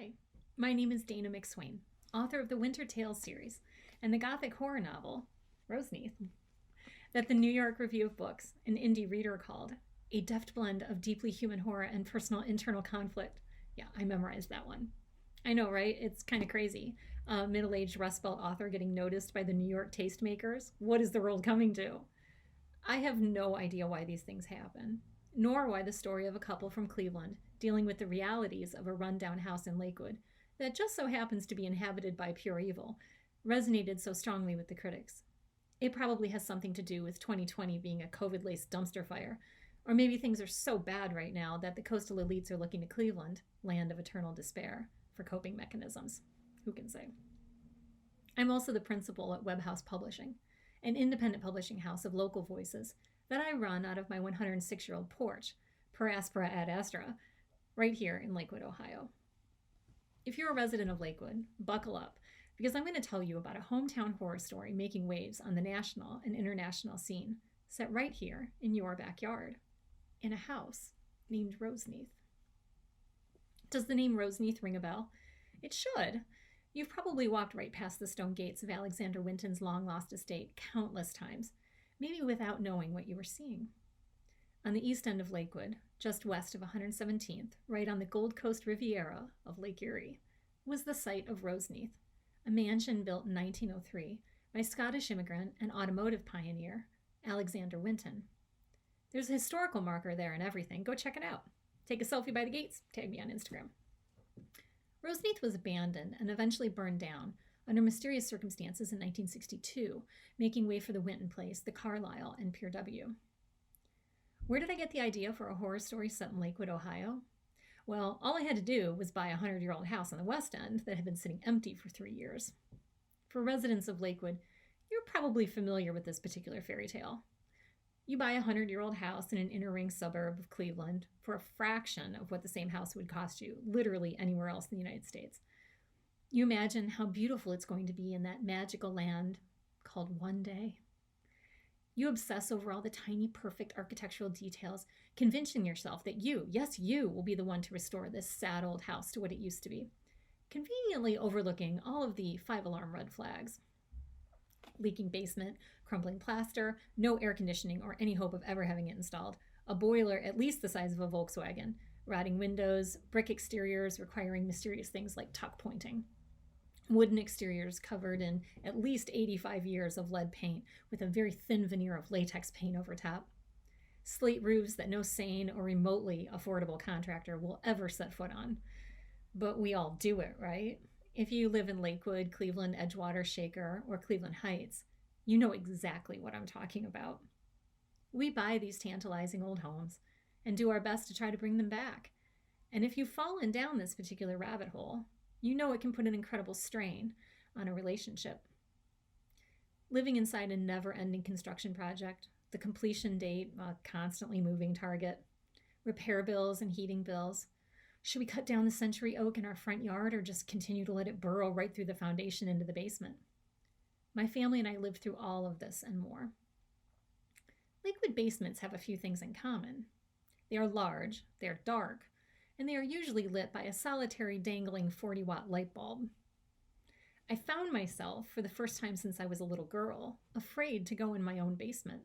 Hi, my name is Dana McSwain, author of the Winter Tales series and the gothic horror novel, Roseneath, that the New York Review of Books, an indie reader, called a deft blend of deeply human horror and personal internal conflict. Yeah, I memorized that one. I know, right? It's kind of crazy. A middle-aged Rust Belt author getting noticed by the New York tastemakers. What is the world coming to? I have no idea why these things happen, nor why the story of a couple from Cleveland dealing with the realities of a rundown house in Lakewood that just so happens to be inhabited by pure evil resonated so strongly with the critics. It probably has something to do with 2020 being a COVID laced dumpster fire, or maybe things are so bad right now that the coastal elites are looking to Cleveland, land of eternal despair, for coping mechanisms. Who can say? I'm also the principal at Webb Publishing, an independent publishing house of local voices that I run out of my 106-year-old porch, per aspera ad astra, right here in Lakewood, Ohio. If you're a resident of Lakewood, buckle up, because I'm going to tell you about a hometown horror story making waves on the national and international scene, set right here in your backyard, in a house named Roseneath. Does the name Roseneath ring a bell? It should. You've probably walked right past the stone gates of Alexander Winton's long-lost estate countless times, maybe without knowing what you were seeing. On the east end of Lakewood, just west of 117th, right on the Gold Coast Riviera of Lake Erie, was the site of Roseneath, a mansion built in 1903 by Scottish immigrant and automotive pioneer Alexander Winton. There's a historical marker there and everything. Go check it out. Take a selfie by the gates. Tag me on Instagram. Roseneath was abandoned and eventually burned down under mysterious circumstances in 1962, making way for the Winton place, the Carlisle, and Pier W. Where did I get the idea for a horror story set in Lakewood, Ohio? Well, all I had to do was buy a 100-year-old house on the West End that had been sitting empty for 3 years. For residents of Lakewood, you're probably familiar with this particular fairy tale. You buy a 100-year-old house in an inner-ring suburb of Cleveland for a fraction of what the same house would cost you literally anywhere else in the United States. You imagine how beautiful it's going to be in that magical land called One Day. You obsess over all the tiny, perfect architectural details, convincing yourself that you, yes, you, will be the one to restore this sad old house to what it used to be, conveniently overlooking all of the 5-alarm red flags. Leaking basement, crumbling plaster, no air conditioning or any hope of ever having it installed, a boiler at least the size of a Volkswagen, rotting windows, brick exteriors requiring mysterious things like tuck pointing, wooden exteriors covered in at least 85 years of lead paint with a very thin veneer of latex paint over top, slate roofs that no sane or remotely affordable contractor will ever set foot on. But we all do it, right? If you live in Lakewood, Cleveland, Edgewater, Shaker, or Cleveland Heights, you know exactly what I'm talking about. We buy these tantalizing old homes and do our best to try to bring them back. And if you've fallen down this particular rabbit hole, you know it can put an incredible strain on a relationship. Living inside a never-ending construction project, the completion date, a constantly moving target, repair bills and heating bills. Should we cut down the century oak in our front yard or just continue to let it burrow right through the foundation into the basement? My family and I lived through all of this and more. Lakewood basements have a few things in common. They are large, they are dark, and they are usually lit by a solitary dangling 40-watt light bulb. I found myself, for the first time since I was a little girl, afraid to go in my own basement.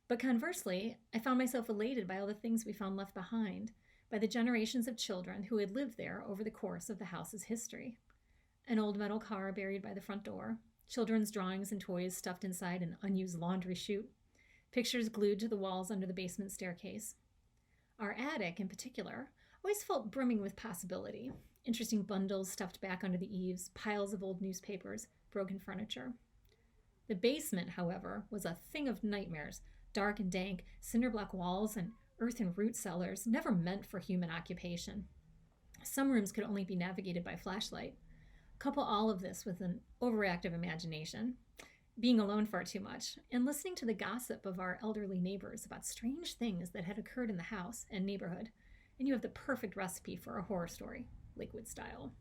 But conversely, I found myself elated by all the things we found left behind, by the generations of children who had lived there over the course of the house's history. An old metal car buried by the front door, children's drawings and toys stuffed inside an unused laundry chute, pictures glued to the walls under the basement staircase. Our attic, in particular, always felt brimming with possibility. Interesting bundles stuffed back under the eaves, piles of old newspapers, broken furniture. The basement, however, was a thing of nightmares, dark and dank, cinder block walls and earth and root cellars, never meant for human occupation. Some rooms could only be navigated by flashlight. Couple all of this with an overactive imagination, being alone far too much, and listening to the gossip of our elderly neighbors about strange things that had occurred in the house and neighborhood, and you have the perfect recipe for a horror story, Lakewood style.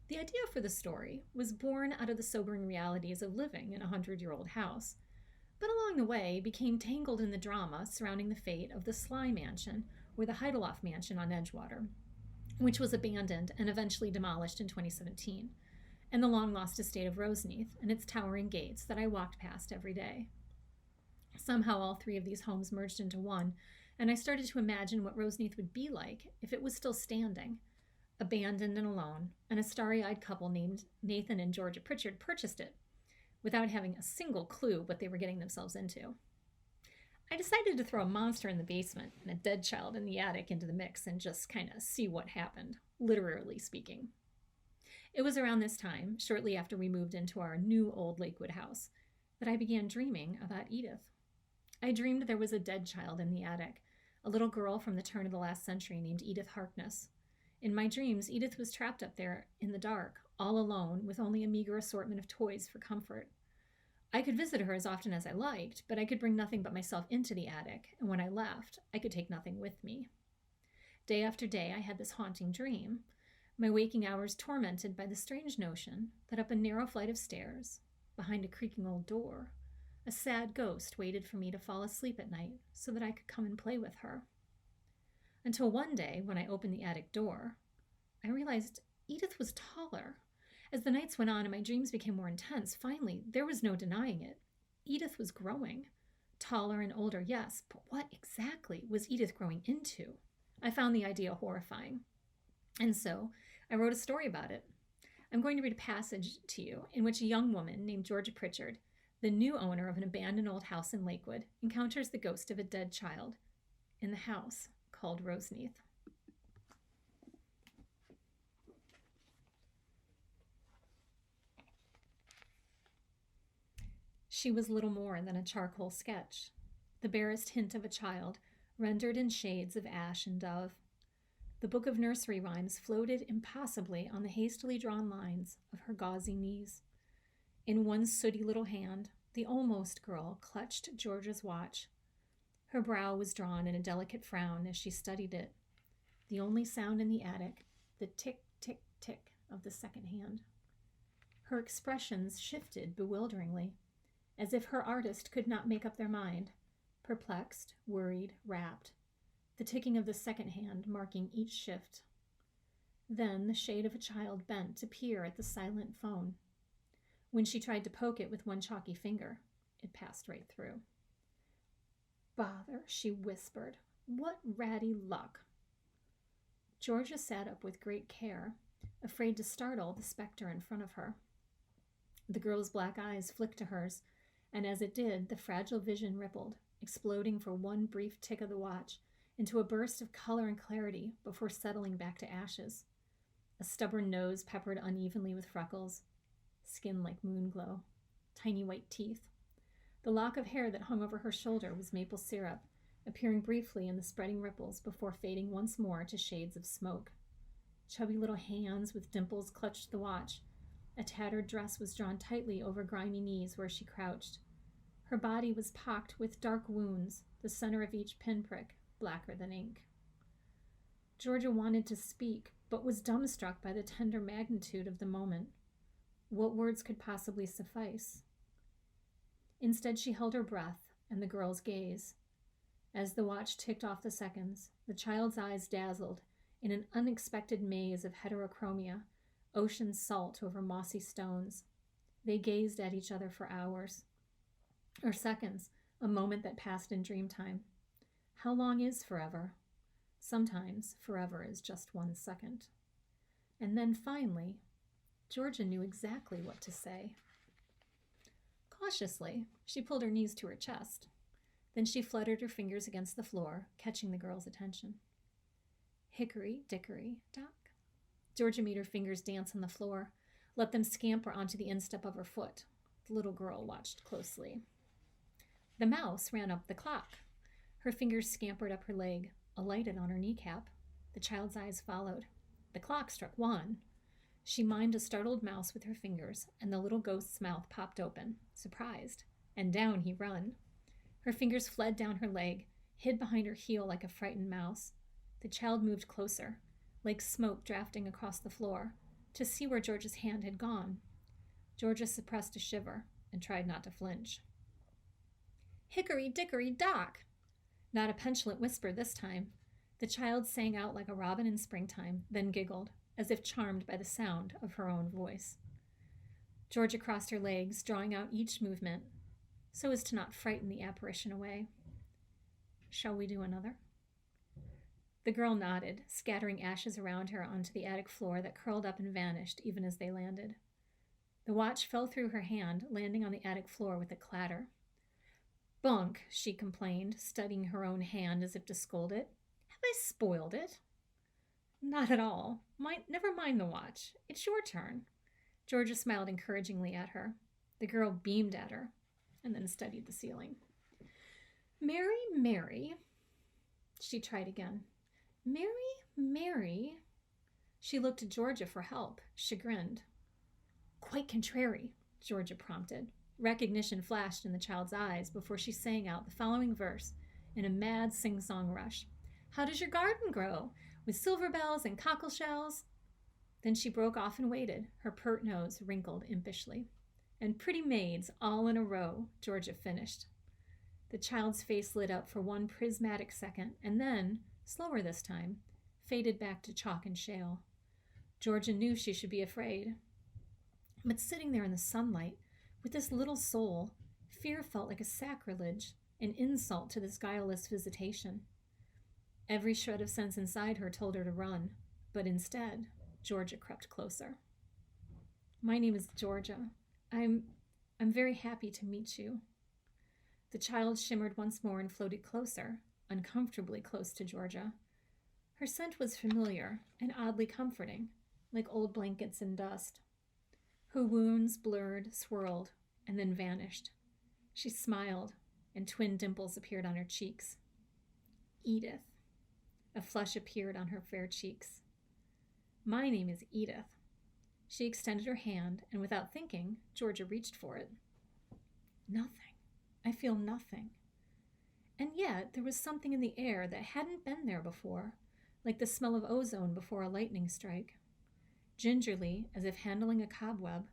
The idea for the story was born out of the sobering realities of living in a 100-year-old house, but along the way became tangled in the drama surrounding the fate of the Sly Mansion or the Heideloff Mansion on Edgewater, which was abandoned and eventually demolished in 2017, and the long-lost estate of Roseneath and its towering gates that I walked past every day. Somehow all three of these homes merged into one, and I started to imagine what Roseneath would be like if it was still standing, abandoned and alone, and a starry-eyed couple named Nathan and Georgia Pritchard purchased it, without having a single clue what they were getting themselves into. I decided to throw a monster in the basement and a dead child in the attic into the mix and just kind of see what happened, literally speaking. It was around this time, shortly after we moved into our new old Lakewood house, that I began dreaming about Edith. I dreamed there was a dead child in the attic, a little girl from the turn of the last century named Edith Harkness. In my dreams, Edith was trapped up there in the dark, all alone, with only a meager assortment of toys for comfort. I could visit her as often as I liked, but I could bring nothing but myself into the attic, and when I left, I could take nothing with me. Day after day, I had this haunting dream, my waking hours tormented by the strange notion that up a narrow flight of stairs, behind a creaking old door, a sad ghost waited for me to fall asleep at night so that I could come and play with her. Until one day, when I opened the attic door, I realized Edith was taller. As the nights went on and my dreams became more intense, finally, there was no denying it. Edith was growing. Taller and older, yes, but what exactly was Edith growing into? I found the idea horrifying. And so I wrote a story about it. I'm going to read a passage to you in which a young woman named Georgia Pritchard, the new owner of an abandoned old house in Lakewood, encounters the ghost of a dead child in the house called Roseneath. She was little more than a charcoal sketch, the barest hint of a child, rendered in shades of ash and dove. The book of nursery rhymes floated impossibly on the hastily drawn lines of her gauzy knees. In one sooty little hand, the almost girl clutched Georgia's watch. Her brow was drawn in a delicate frown as she studied it. The only sound in the attic, the tick, tick, tick of the second hand. Her expressions shifted bewilderingly, as if her artist could not make up their mind, perplexed, worried, rapt, the ticking of the second hand marking each shift. Then the shade of a child bent to peer at the silent phone. When she tried to poke it with one chalky finger, it passed right through. "Bother," she whispered. "What ratty luck." Georgia sat up with great care, afraid to startle the specter in front of her. The girl's black eyes flicked to hers, and as it did, the fragile vision rippled, exploding for one brief tick of the watch into a burst of color and clarity before settling back to ashes. A stubborn nose peppered unevenly with freckles, skin like moonglow, tiny white teeth. The lock of hair that hung over her shoulder was maple syrup, appearing briefly in the spreading ripples before fading once more to shades of smoke. Chubby little hands with dimples clutched the watch. A tattered dress was drawn tightly over grimy knees where she crouched. Her body was pocked with dark wounds, the center of each pinprick blacker than ink. Georgia wanted to speak, but was dumbstruck by the tender magnitude of the moment. What words could possibly suffice? Instead, she held her breath and the girl's gaze. As the watch ticked off the seconds, the child's eyes dazzled in an unexpected maze of heterochromia, ocean salt over mossy stones. They gazed at each other for hours, or seconds, a moment that passed in dream time. How long is forever? Sometimes forever is just 1 second. And then finally, Georgia knew exactly what to say. Cautiously, she pulled her knees to her chest. Then she fluttered her fingers against the floor, catching the girl's attention. Hickory, dickory, dock. Georgia made her fingers dance on the floor, let them scamper onto the instep of her foot. The little girl watched closely. The mouse ran up the clock. Her fingers scampered up her leg, alighted on her kneecap. The child's eyes followed. The clock struck 1. She mimed a startled mouse with her fingers, and the little ghost's mouth popped open, surprised, and down he run. Her fingers fled down her leg, hid behind her heel like a frightened mouse. The child moved closer, like smoke drafting across the floor, to see where Georgia's hand had gone. Georgia suppressed a shiver and tried not to flinch. Hickory, dickory, dock! Not a petulant whisper this time. The child sang out like a robin in springtime, then giggled, as if charmed by the sound of her own voice. Georgia crossed her legs, drawing out each movement, so as to not frighten the apparition away. Shall we do another? The girl nodded, scattering ashes around her onto the attic floor that curled up and vanished even as they landed. The watch fell through her hand, landing on the attic floor with a clatter. Bunk, she complained, studying her own hand as if to scold it. Have I spoiled it? Not at all. Never mind the watch. It's your turn. Georgia smiled encouragingly at her. The girl beamed at her and then studied the ceiling. Mary, Mary. She tried again. Mary, Mary. She looked to Georgia for help, chagrined. Quite contrary, Georgia prompted. Recognition flashed in the child's eyes before she sang out the following verse in a mad sing-song rush. How does your garden grow? With silver bells and cockle shells? Then she broke off and waited, her pert nose wrinkled impishly. And pretty maids all in a row, Georgia finished. The child's face lit up for one prismatic second, and then, slower this time, faded back to chalk and shale. Georgia knew she should be afraid. But sitting there in the sunlight, with this little soul, fear felt like a sacrilege, an insult to this guileless visitation. Every shred of sense inside her told her to run, but instead, Georgia crept closer. My name is Georgia. I'm very happy to meet you. The child shimmered once more and floated closer, uncomfortably close to Georgia. Her scent was familiar and oddly comforting, like old blankets and dust. Her wounds blurred, swirled, and then vanished. She smiled, and twin dimples appeared on her cheeks. Edith. A flush appeared on her fair cheeks. My name is Edith. She extended her hand, and without thinking, Georgia reached for it. Nothing. I feel nothing. And yet there was something in the air that hadn't been there before, like the smell of ozone before a lightning strike. Gingerly, as if handling a cobweb,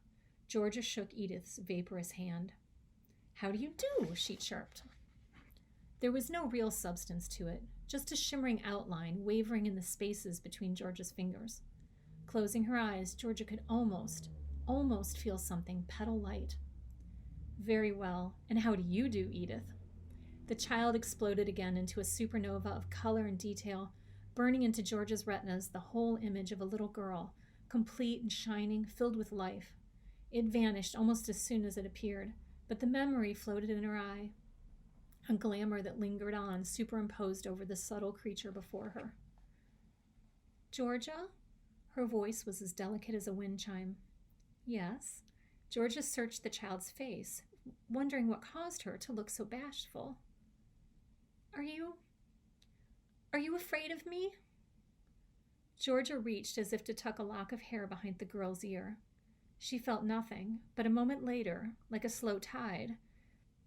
Georgia shook Edith's vaporous hand. How do you do? She chirped. There was no real substance to it, just a shimmering outline wavering in the spaces between Georgia's fingers. Closing her eyes, Georgia could almost feel something petal light. Very well, and how do you do, Edith? The child exploded again into a supernova of color and detail, burning into Georgia's retinas the whole image of a little girl, complete and shining, filled with life. It vanished almost as soon as it appeared, but the memory floated in her eye, a glamour that lingered on, superimposed over the subtle creature before her. Georgia? Her voice was as delicate as a wind chime. Yes. Georgia searched the child's face, wondering what caused her to look so bashful. Are you afraid of me? Georgia reached as if to tuck a lock of hair behind the girl's ear. She felt nothing, but a moment later, like a slow tide,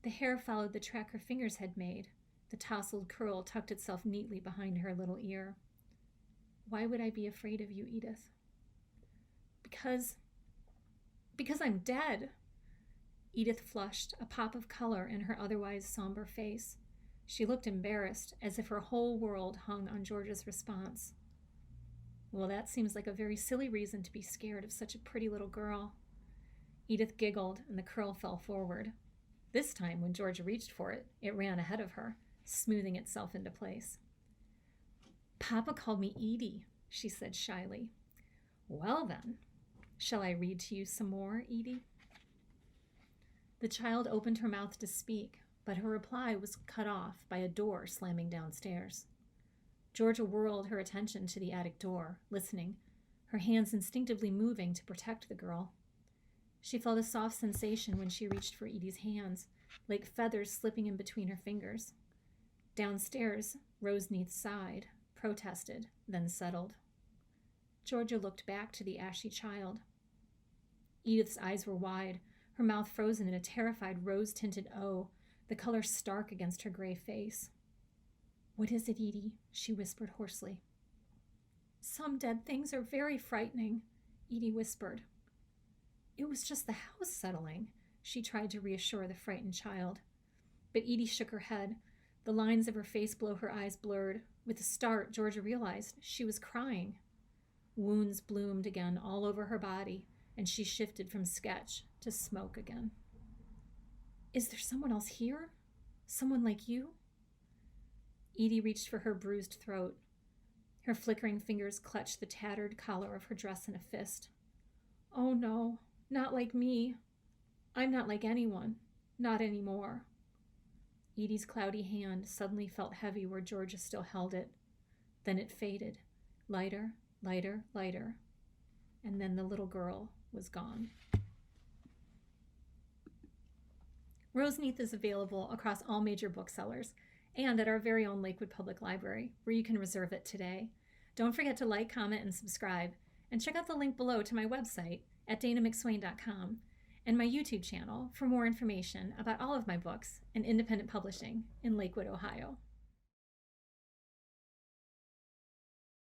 the hair followed the track her fingers had made. The tousled curl tucked itself neatly behind her little ear. Why would I be afraid of you, Edith? Because I'm dead. Edith flushed, a pop of color in her otherwise somber face. She looked embarrassed, as if her whole world hung on Georgia's response. Well, that seems like a very silly reason to be scared of such a pretty little girl. Edith giggled, and the curl fell forward. This time, when Georgia reached for it, it ran ahead of her, smoothing itself into place. Papa called me Edie, she said shyly. Well then, shall I read to you some more, Edie? The child opened her mouth to speak, but her reply was cut off by a door slamming downstairs. Georgia whirled her attention to the attic door, listening, her hands instinctively moving to protect the girl. She felt a soft sensation when she reached for Edie's hands, like feathers slipping in between her fingers. Downstairs, Roseneath sighed, protested, then settled. Georgia looked back to the ashy child. Edith's eyes were wide, her mouth frozen in a terrified rose-tinted O, the color stark against her gray face. What is it, Edie? She whispered hoarsely. Some dead things are very frightening, Edie whispered. It was just the house settling, she tried to reassure the frightened child. But Edie shook her head, the lines of her face below her eyes blurred, With a start, Georgia realized she was crying. Wounds bloomed again all over her body, and she shifted from sketch to smoke again. Is there someone else here? Someone like you? Edie reached for her bruised throat. Her flickering fingers clutched the tattered collar of her dress in a fist. Oh no, not like me. I'm not like anyone. Not anymore. Edie's cloudy hand suddenly felt heavy where Georgia still held it. Then it faded. Lighter, lighter, lighter. And then the little girl was gone. Roseneath is available across all major booksellers and at our very own Lakewood Public Library, where you can reserve it today. Don't forget to like, comment, and subscribe, and check out the link below to my website at danamcswain.com and my YouTube channel for more information about all of my books and independent publishing in Lakewood, Ohio.